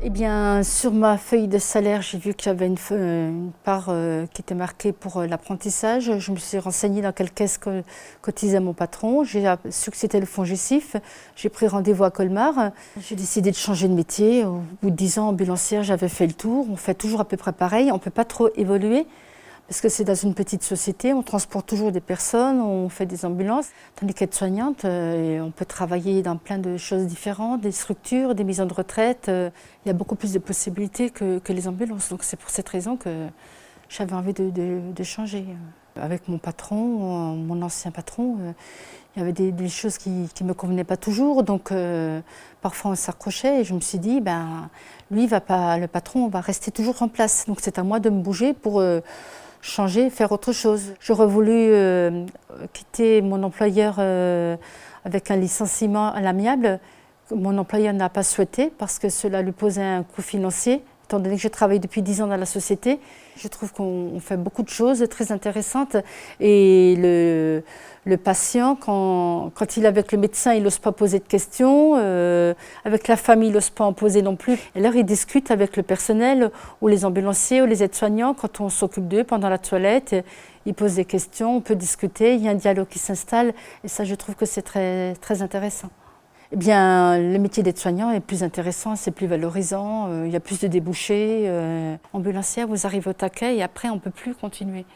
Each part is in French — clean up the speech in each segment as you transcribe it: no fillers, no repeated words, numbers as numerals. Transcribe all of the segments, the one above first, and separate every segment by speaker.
Speaker 1: Eh bien, sur ma feuille de salaire, j'ai vu qu'il y avait une part qui était marquée pour l'apprentissage. Je me suis renseignée dans quelle caisse cotisait mon patron. J'ai su que c'était le FONGICIF. J'ai pris rendez-vous à Colmar. J'ai décidé de changer de métier. Au bout de 10 ans, ambulancière, j'avais fait le tour. On fait toujours à peu près pareil. On ne peut pas trop évoluer. Parce que c'est dans une petite société, on transporte toujours des personnes, on fait des ambulances. Tandis qu'aide-soignante, on peut travailler dans plein de choses différentes, des structures, des maisons de retraite. Il y a beaucoup plus de possibilités que les ambulances. Donc c'est pour cette raison que j'avais envie de changer. Avec mon patron, mon ancien patron, il y avait des choses qui ne me convenaient pas toujours. Donc parfois on s'accrochait et je me suis dit, lui, le patron va rester toujours en place. Donc c'est à moi de me bouger pour changer, faire autre chose. J'aurais voulu quitter mon employeur avec un licenciement à l'amiable. Mon employeur n'a pas souhaité parce que cela lui posait un coût financier. Étant donné que je travaille depuis 10 ans dans la société, je trouve qu'on fait beaucoup de choses très intéressantes. Et le patient, quand il est avec le médecin, il n'ose pas poser de questions. Avec la famille, il n'ose pas en poser non plus. Et alors, il discute avec le personnel ou les ambulanciers ou les aides-soignants quand on s'occupe d'eux pendant la toilette. Ils posent des questions, on peut discuter, il y a un dialogue qui s'installe. Et ça, je trouve que c'est très, très intéressant. Eh bien, le métier d'aide-soignant est plus intéressant, c'est plus valorisant, il y a plus de débouchés. Ambulancière, vous arrivez au taquet et après, on ne peut plus continuer.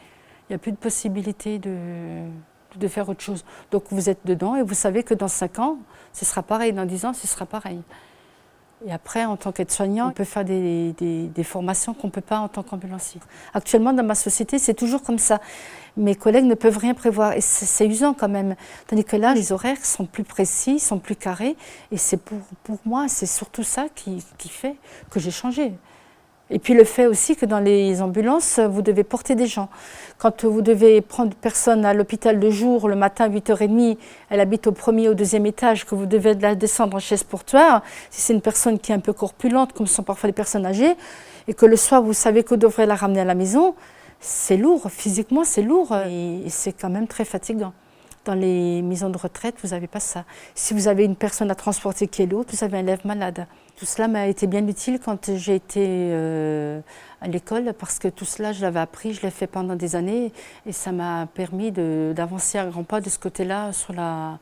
Speaker 1: Il n'y a plus de possibilité de faire autre chose. Donc, vous êtes dedans et vous savez que dans 5 ans, ce sera pareil, dans 10 ans, ce sera pareil. Et après, en tant qu'aide-soignant, on peut faire des formations qu'on ne peut pas en tant qu'ambulancier. Actuellement, dans ma société, c'est toujours comme ça. Mes collègues ne peuvent rien prévoir et c'est usant quand même. Tandis que là, les horaires sont plus précis, sont plus carrés. Et c'est pour moi, c'est surtout ça qui fait que j'ai changé. Et puis le fait aussi que dans les ambulances, vous devez porter des gens. Quand vous devez prendre une personne à l'hôpital de jour, le matin à 8h30, elle habite au premier ou au deuxième étage, que vous devez la descendre en chaise portoir, si c'est une personne qui est un peu corpulente, comme sont parfois les personnes âgées, et que le soir, vous savez que vous devrez la ramener à la maison, c'est lourd, physiquement c'est lourd, et c'est quand même très fatigant. Dans les maisons de retraite, vous n'avez pas ça. Si vous avez une personne à transporter qui est lourde, vous avez un lève-malade. Tout cela m'a été bien utile quand j'ai été à l'école parce que tout cela, je l'avais appris, je l'ai fait pendant des années et ça m'a permis d'avancer à grands pas de ce côté-là sur la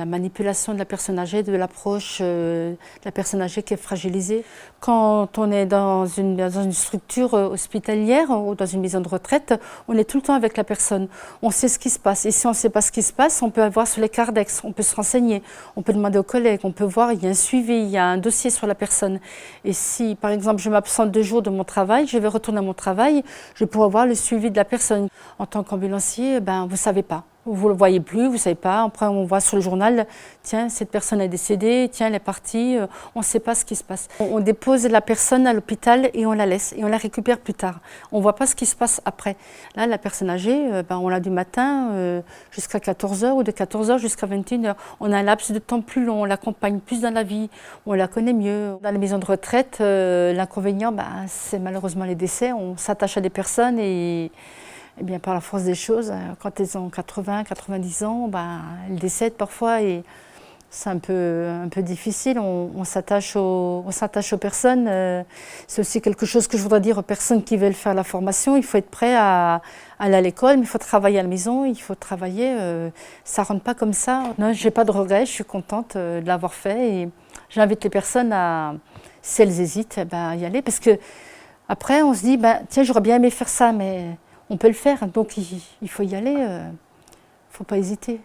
Speaker 1: manipulation de la personne âgée, de l'approche de la personne âgée qui est fragilisée. Quand on est dans une structure hospitalière ou dans une maison de retraite, on est tout le temps avec la personne. On sait ce qui se passe. Et si on ne sait pas ce qui se passe, on peut avoir sur les cardex, on peut se renseigner, on peut demander aux collègues, on peut voir, il y a un suivi, il y a un dossier sur la personne. Et si, par exemple, je m'absente 2 jours de mon travail, je vais retourner à mon travail, je vais pouvoir voir le suivi de la personne. En tant qu'ambulancier, vous ne savez pas. Vous ne le voyez plus, vous ne savez pas. Après, on voit sur le journal, tiens, cette personne est décédée, tiens, elle est partie. On ne sait pas ce qui se passe. On dépose la personne à l'hôpital et on la laisse. Et on la récupère plus tard. On ne voit pas ce qui se passe après. Là, la personne âgée, on l'a du matin jusqu'à 14h ou de 14h jusqu'à 21h. On a un laps de temps plus long, on l'accompagne plus dans la vie, on la connaît mieux. Dans les maisons de retraite, l'inconvénient, c'est malheureusement les décès. On s'attache à des personnes et bien, par la force des choses, quand elles ont 80, 90 ans, elles décèdent parfois et c'est un peu difficile. On s'attache aux personnes. C'est aussi quelque chose que je voudrais dire aux personnes qui veulent faire la formation. Il faut être prêt à aller à l'école, mais il faut travailler à la maison, il faut travailler. Ça ne rentre pas comme ça. Non, je n'ai pas de regrets, je suis contente de l'avoir fait et j'invite les personnes si elles hésitent, à y aller. Parce que après, on se dit, tiens, j'aurais bien aimé faire ça, mais on peut le faire, donc il faut y aller, il ne faut pas hésiter.